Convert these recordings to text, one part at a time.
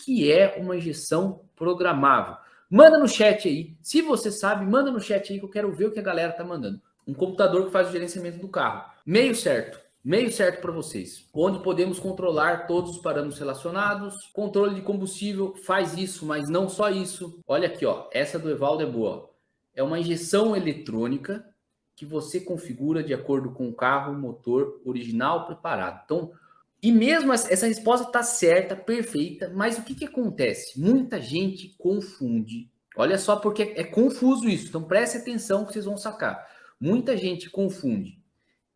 que é uma injeção programável? Manda no chat aí. Se você sabe, manda no chat aí que eu quero ver o que a galera tá mandando. Um computador que faz o gerenciamento do carro. Meio certo para vocês. Onde podemos controlar todos os parâmetros relacionados. Controle de combustível faz isso, mas não só isso. Olha aqui, ó. Essa do Evaldo é boa. É uma injeção eletrônica que você configura de acordo com o carro, motor original preparado. Então, e mesmo essa resposta está certa, perfeita, mas o que acontece? Muita gente confunde. Olha só, porque é confuso isso. Então, preste atenção que vocês vão sacar. Muita gente confunde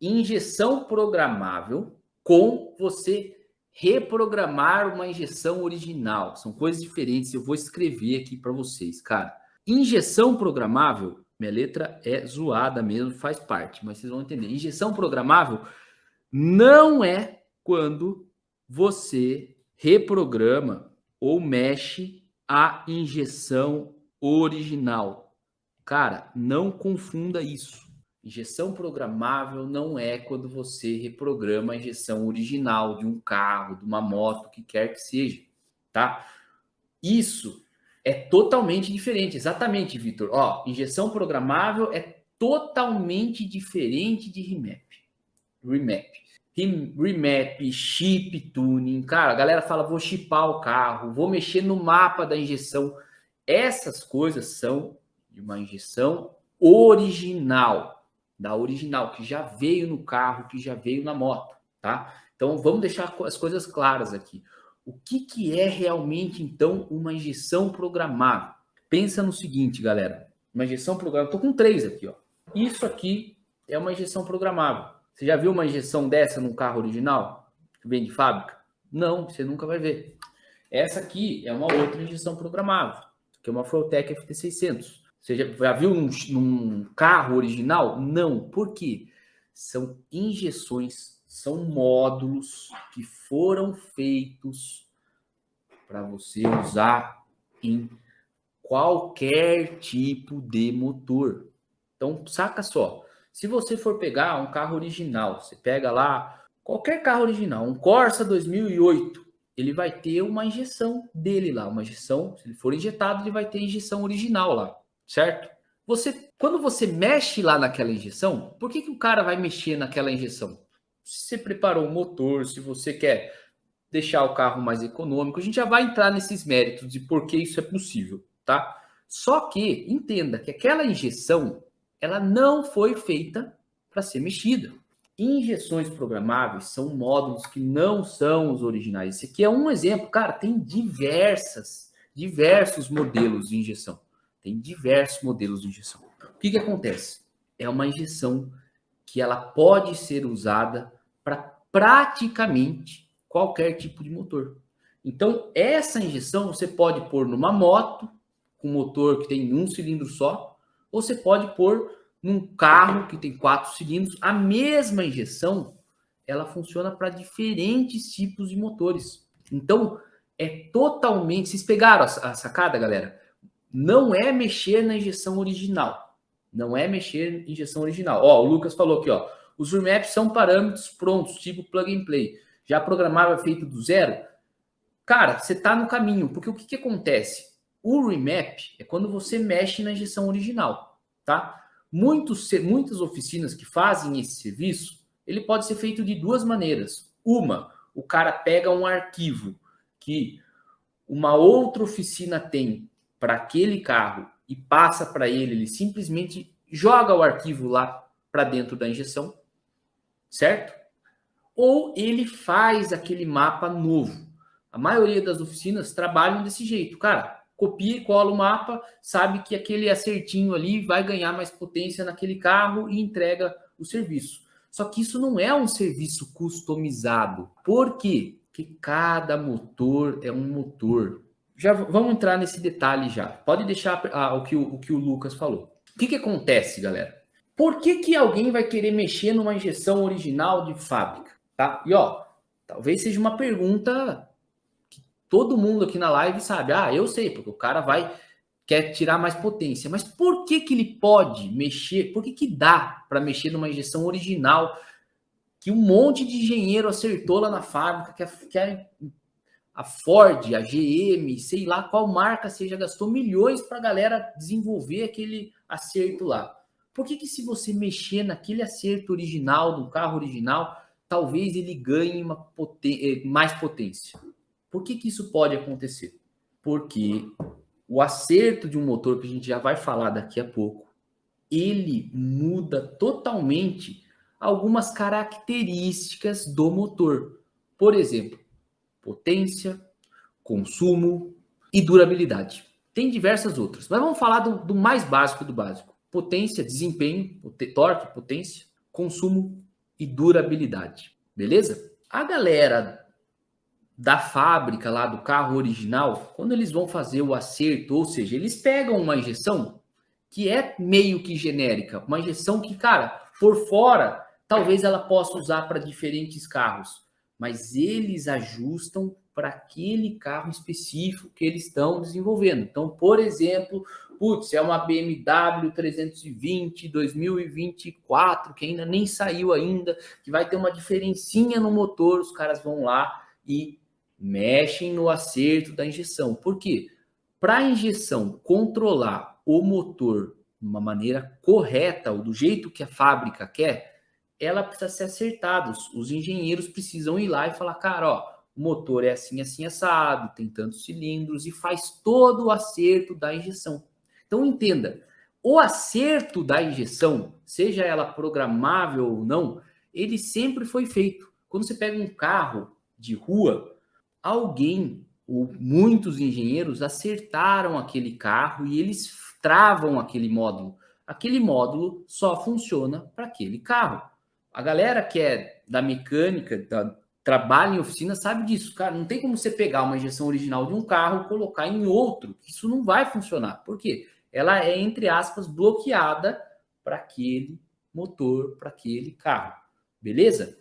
injeção programável com você reprogramar uma injeção original. São coisas diferentes. Eu vou escrever aqui para vocês, cara. Injeção programável, minha letra é zoada mesmo, faz parte, mas vocês vão entender. Injeção programável não é quando você reprograma ou mexe a injeção original. Cara, não confunda isso. Injeção programável não é quando você reprograma a injeção original de um carro, de uma moto, o que quer que seja, tá? Isso é totalmente diferente. Exatamente, Vitor. Ó, injeção programável é totalmente diferente de remap, chip tuning. Cara, a galera fala, vou chipar o carro, vou mexer no mapa da injeção. Essas coisas são de uma injeção original, da original, que já veio no carro, que já veio na moto, tá? Então, vamos deixar as coisas claras aqui. O que é realmente, então, uma injeção programável? Pensa no seguinte, galera. Uma injeção programável... Estou com 3 aqui, ó. Isso aqui é uma injeção programável. Você já viu uma injeção dessa num carro original? Que vem de fábrica? Não, você nunca vai ver. Essa aqui é uma outra injeção programável, que é uma Flowtech FT600. Você já viu num carro original? Não. Por quê? São injeções, são módulos que foram feitos para você usar em qualquer tipo de motor. Então, saca só. Se você for pegar um carro original, você pega lá qualquer carro original, um Corsa 2008, ele vai ter uma injeção dele lá, uma injeção, se ele for injetado, ele vai ter injeção original lá, certo? Quando você mexe lá naquela injeção, por que o cara vai mexer naquela injeção? Se você preparou o motor, se você quer deixar o carro mais econômico, a gente já vai entrar nesses méritos de por que isso é possível, tá? Só que entenda que aquela injeção, ela não foi feita para ser mexida. Injeções programáveis são módulos que não são os originais. Esse aqui é um exemplo. Cara, tem diversos modelos de injeção. Tem diversos modelos de injeção. O que acontece? É uma injeção que ela pode ser usada para praticamente qualquer tipo de motor. Então, essa injeção você pode pôr numa moto, com motor que tem um cilindro só, ou você pode pôr num carro que tem 4 cilindros. A mesma injeção, ela funciona para diferentes tipos de motores. Então, é totalmente... Vocês pegaram a sacada, galera? Não é mexer na injeção original. Não é mexer em injeção original. Ó, o Lucas falou aqui, ó. Os remaps são parâmetros prontos, tipo plug and play. Já programável feito do zero? Cara, você está no caminho. Porque o que acontece? O remap é quando você mexe na injeção original, tá? Muitas oficinas que fazem esse serviço, ele pode ser feito de duas maneiras. Uma, o cara pega um arquivo que uma outra oficina tem para aquele carro e passa para ele simplesmente joga o arquivo lá para dentro da injeção, certo? Ou ele faz aquele mapa novo. A maioria das oficinas trabalham desse jeito, cara. Copia e cola o mapa, sabe que aquele acertinho ali vai ganhar mais potência naquele carro e entrega o serviço. Só que isso não é um serviço customizado. Por quê? Porque cada motor é um motor. Já vamos entrar nesse detalhe já. Pode deixar o que o Lucas falou. O que acontece, galera? Por que alguém vai querer mexer numa injeção original de fábrica? Tá? E ó, talvez seja uma pergunta que todo mundo aqui na live sabe. Ah, eu sei, porque o cara quer tirar mais potência. Mas por que ele pode mexer? Por que dá para mexer numa injeção original que um monte de engenheiro acertou lá na fábrica, que a Ford, a GM, sei lá qual marca seja, gastou milhões para a galera desenvolver aquele acerto lá. Por que se você mexer naquele acerto original, do carro original, talvez ele ganhe mais potência? Por que isso pode acontecer? Porque o acerto de um motor, que a gente já vai falar daqui a pouco, ele muda totalmente algumas características do motor. Por exemplo, potência, consumo e durabilidade. Tem diversas outras, mas vamos falar do mais básico do básico. Potência, desempenho, torque, potência, consumo e durabilidade. Beleza? A galera da fábrica lá do carro original, quando eles vão fazer o acerto, ou seja, eles pegam uma injeção que é meio que genérica, uma injeção que, cara, por fora, talvez ela possa usar para diferentes carros, mas eles ajustam para aquele carro específico que eles estão desenvolvendo. Então, por exemplo, putz, é uma BMW 320 2024, que ainda nem saiu ainda, que vai ter uma diferencinha no motor, os caras vão lá e mexem no acerto da injeção. Por quê? Para a injeção controlar o motor de uma maneira correta, ou do jeito que a fábrica quer, ela precisa ser acertada. Os engenheiros precisam ir lá e falar, cara, ó, o motor é assim, assim, assado, tem tantos cilindros, e faz todo o acerto da injeção. Então, entenda, o acerto da injeção, seja ela programável ou não, ele sempre foi feito. Quando você pega um carro de rua, alguém, ou muitos engenheiros, acertaram aquele carro e eles travam aquele módulo. Aquele módulo só funciona para aquele carro. A galera que é da mecânica, trabalha em oficina, sabe disso. Cara, não tem como você pegar uma injeção original de um carro e colocar em outro. Isso não vai funcionar. Por quê? Ela é, entre aspas, bloqueada para aquele motor, para aquele carro. Beleza?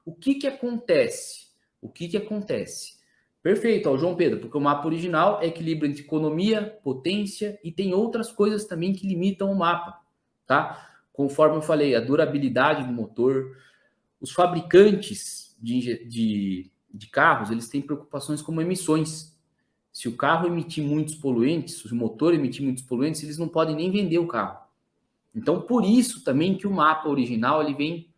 O que acontece? O que acontece? Perfeito, ó, João Pedro, porque o mapa original é equilíbrio entre economia, potência e tem outras coisas também que limitam o mapa, tá? Conforme eu falei, a durabilidade do motor. Os fabricantes de carros, eles têm preocupações como emissões. Se o carro emitir muitos poluentes, se o motor emitir muitos poluentes, eles não podem nem vender o carro. Então, por isso também que o mapa original ele vem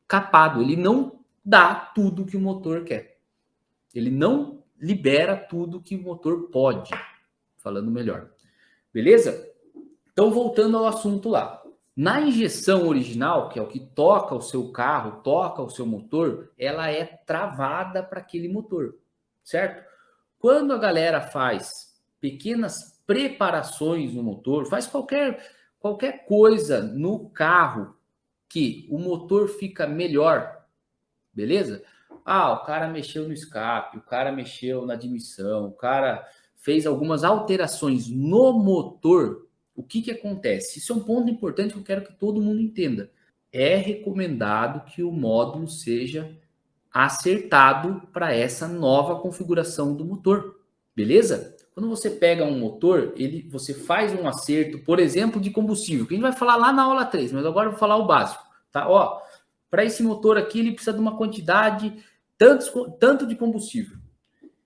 capado, ele não dá tudo que o motor quer. Ele não libera tudo que o motor pode, falando melhor. Beleza? Então, voltando ao assunto lá. Na injeção original, que é o que toca o seu carro, toca o seu motor, ela é travada para aquele motor, certo? Quando a galera faz pequenas preparações no motor, faz qualquer coisa no carro que o motor fica melhor, beleza? Ah, o cara mexeu no escape, o cara mexeu na admissão, o cara fez algumas alterações no motor. O que acontece? Isso é um ponto importante que eu quero que todo mundo entenda. É recomendado que o módulo seja acertado para essa nova configuração do motor, beleza? Quando você pega um motor, você faz um acerto, por exemplo, de combustível, que a gente vai falar lá na aula 3, mas agora eu vou falar o básico, tá? Ó, para esse motor aqui, ele precisa de uma quantidade tanto de combustível.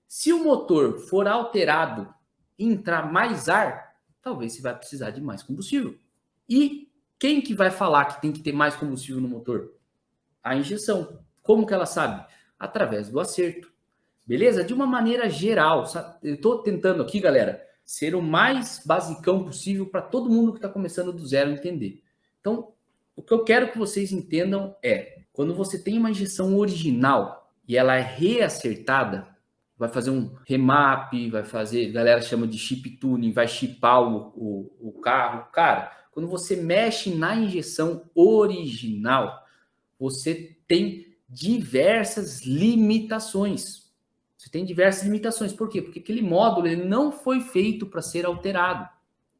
Se o motor for alterado e entrar mais ar, talvez você vai precisar de mais combustível. E quem que vai falar que tem que ter mais combustível no motor? A injeção. Como que ela sabe? Através do acerto. Beleza? De uma maneira geral. Eu estou tentando aqui, galera, ser o mais basicão possível para todo mundo que está começando do zero entender. Então, o que eu quero que vocês entendam é, quando você tem uma injeção original e ela é reacertada, vai fazer um remap, vai fazer, a galera chama de chip tuning, vai chipar o carro. Cara, quando você mexe na injeção original, você tem diversas limitações. Você tem diversas limitações. Por quê? Porque aquele módulo ele não foi feito para ser alterado.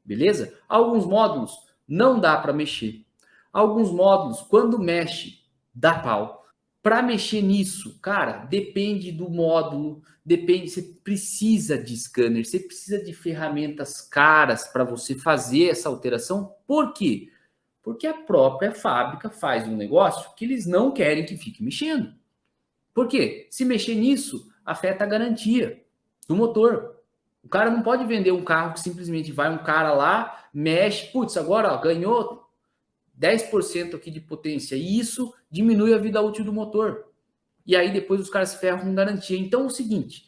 Beleza? Alguns módulos não dá para mexer. Alguns módulos, quando mexe, dá pau. Para mexer nisso, cara, depende do módulo, depende, você precisa de scanner, você precisa de ferramentas caras para você fazer essa alteração. Por quê? Porque a própria fábrica faz um negócio que eles não querem que fique mexendo. Por quê? Se mexer nisso, afeta a garantia do motor. O cara não pode vender um carro que simplesmente vai um cara lá, mexe, putz, agora ó, ganhou 10% aqui de potência, e isso diminui a vida útil do motor. E aí depois os caras se ferram com garantia. Então é o seguinte,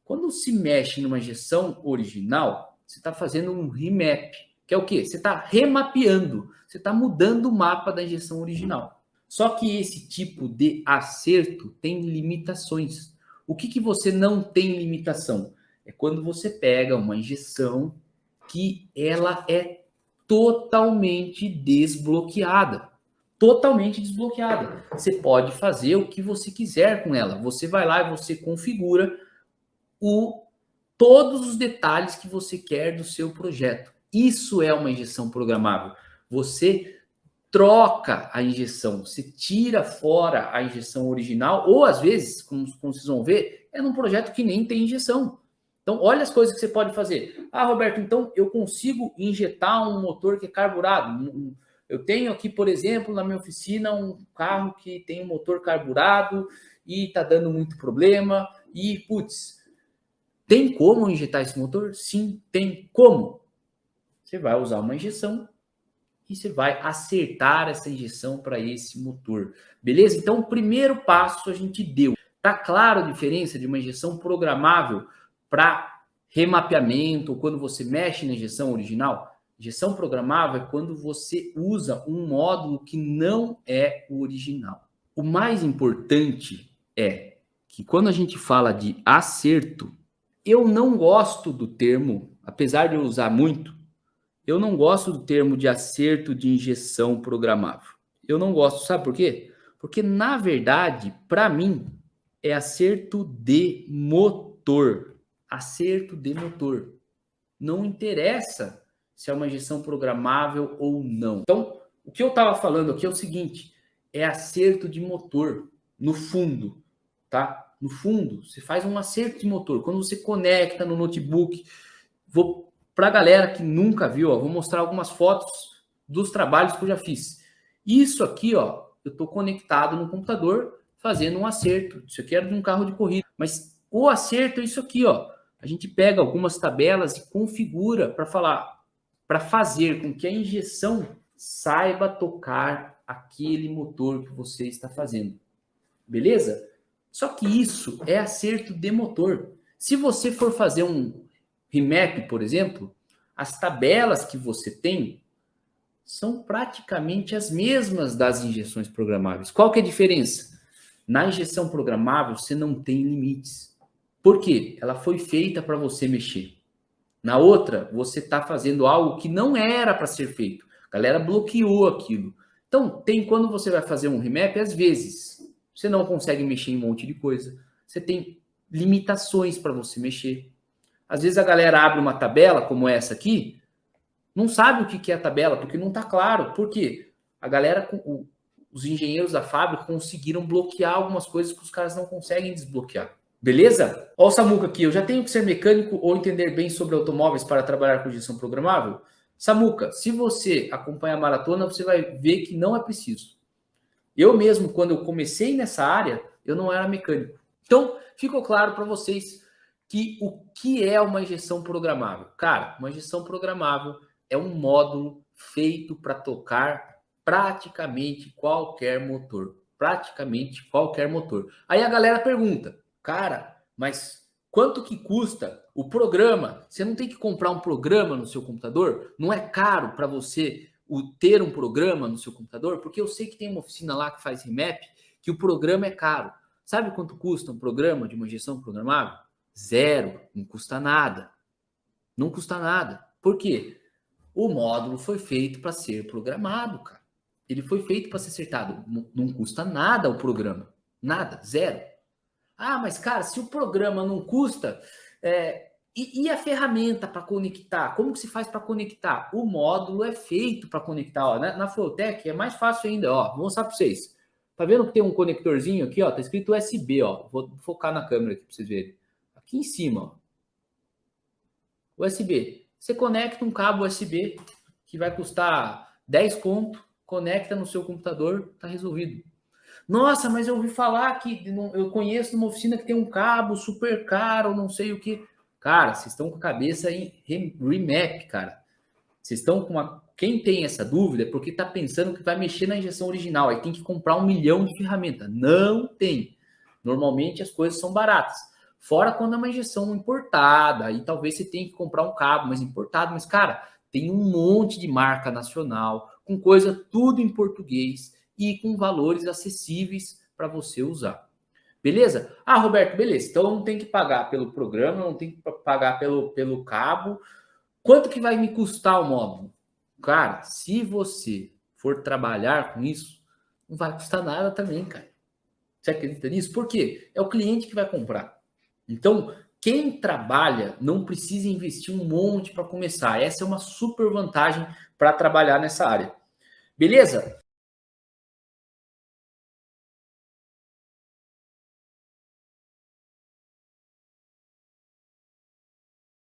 quando se mexe numa injeção original, você está fazendo um remap, que é o quê? Você está remapeando, você está mudando o mapa da injeção original. Só que esse tipo de acerto tem limitações. O que você não tem limitação? É quando você pega uma injeção que ela é totalmente desbloqueada. Totalmente desbloqueada. Você pode fazer o que você quiser com ela. Você vai lá e você configura todos os detalhes que você quer do seu projeto. Isso é uma injeção programável. Você troca a injeção, você tira fora a injeção original, ou às vezes, como vocês vão ver, é num projeto que nem tem injeção. Então, olha as coisas que você pode fazer. Ah, Roberto, então eu consigo injetar um motor que é carburado. Eu tenho aqui, por exemplo, na minha oficina, um carro que tem um motor carburado e está dando muito problema. E, putz, tem como injetar esse motor? Sim, tem como. Você vai usar uma injeção e você vai acertar essa injeção para esse motor. Beleza? Então, o primeiro passo a gente deu. Tá claro a diferença de uma injeção programável para remapeamento, ou quando você mexe na injeção original? Injeção programável é quando você usa um módulo que não é o original. O mais importante é que quando a gente fala de acerto, eu não gosto do termo, apesar de eu usar muito, eu não gosto do termo de acerto de injeção programável. Eu não gosto, sabe por quê? Porque, na verdade, para mim, é acerto de motor. Acerto de motor. Não interessa se é uma injeção programável ou não. Então, o que eu estava falando aqui é o seguinte, é acerto de motor, no fundo, tá? No fundo, você faz um acerto de motor. Quando você conecta no notebook, para a galera que nunca viu, ó, vou mostrar algumas fotos dos trabalhos que eu já fiz. Isso aqui, ó, eu estou conectado no computador fazendo um acerto. Isso aqui era de um carro de corrida. Mas o acerto é isso aqui, ó. A gente pega algumas tabelas e configura para fazer com que a injeção saiba tocar aquele motor que você está fazendo. Beleza? Só que isso é acerto de motor. Se você for fazer um remap, por exemplo, as tabelas que você tem são praticamente as mesmas das injeções programáveis. Qual que é a diferença? Na injeção programável, você não tem limites. Por quê? Ela foi feita para você mexer. Na outra, você está fazendo algo que não era para ser feito. A galera bloqueou aquilo. Então, tem quando você vai fazer um remap, às vezes, você não consegue mexer em um monte de coisa. Você tem limitações para você mexer. Às vezes a galera abre uma tabela, como essa aqui, não sabe o que é a tabela, porque não está claro. Por quê? A galera, os engenheiros da fábrica conseguiram bloquear algumas coisas que os caras não conseguem desbloquear. Beleza? Olha o Samuca aqui. Eu já tenho que ser mecânico ou entender bem sobre automóveis para trabalhar com injeção programável? Samuca, se você acompanha a maratona, você vai ver que não é preciso. Eu mesmo, quando eu comecei nessa área, eu não era mecânico. Então, ficou claro para vocês que o que é uma injeção programável? Cara, uma injeção programável é um módulo feito para tocar praticamente qualquer motor. Praticamente qualquer motor. Aí a galera pergunta, cara, mas quanto que custa o programa? Você não tem que comprar um programa no seu computador? Não é caro para você ter um programa no seu computador? Porque eu sei que tem uma oficina lá que faz remap, que o programa é caro. Sabe quanto custa um programa de uma injeção programável? Zero, não custa nada. Não custa nada. Por quê? O módulo foi feito para ser programado, cara. Ele foi feito para ser acertado. Não custa nada o programa. Nada, zero. Ah, mas cara, se o programa não custa, e a ferramenta para conectar? Como que se faz para conectar? O módulo é feito para conectar. Ó, na Flowtech é mais fácil ainda. Ó, vou mostrar para vocês. Tá vendo que tem um conectorzinho aqui? Ó, tá escrito USB. Ó, vou focar na câmera aqui para vocês verem. Aqui em cima, ó. USB. Você conecta um cabo USB que vai custar 10 conto, conecta no seu computador, tá resolvido. Nossa, mas eu ouvi falar que eu conheço uma oficina que tem um cabo super caro, não sei o que. Cara, vocês estão com a cabeça em remap, cara. Vocês estão com uma. Quem tem essa dúvida é porque está pensando que vai mexer na injeção original, aí tem que comprar 1 milhão de ferramentas. Não tem. Normalmente as coisas são baratas. Fora quando é uma injeção importada, aí talvez você tenha que comprar um cabo mais importado, mas, cara, tem um monte de marca nacional, com coisa tudo em português e com valores acessíveis para você usar. Beleza? Ah, Roberto, beleza. Então não tem que pagar pelo programa, não tem que pagar pelo cabo. Quanto que vai me custar o módulo? Cara, se você for trabalhar com isso, não vai custar nada também, cara. Você acredita nisso? Por quê? É o cliente que vai comprar. Então, quem trabalha não precisa investir um monte para começar. Essa é uma super vantagem para trabalhar nessa área. Beleza?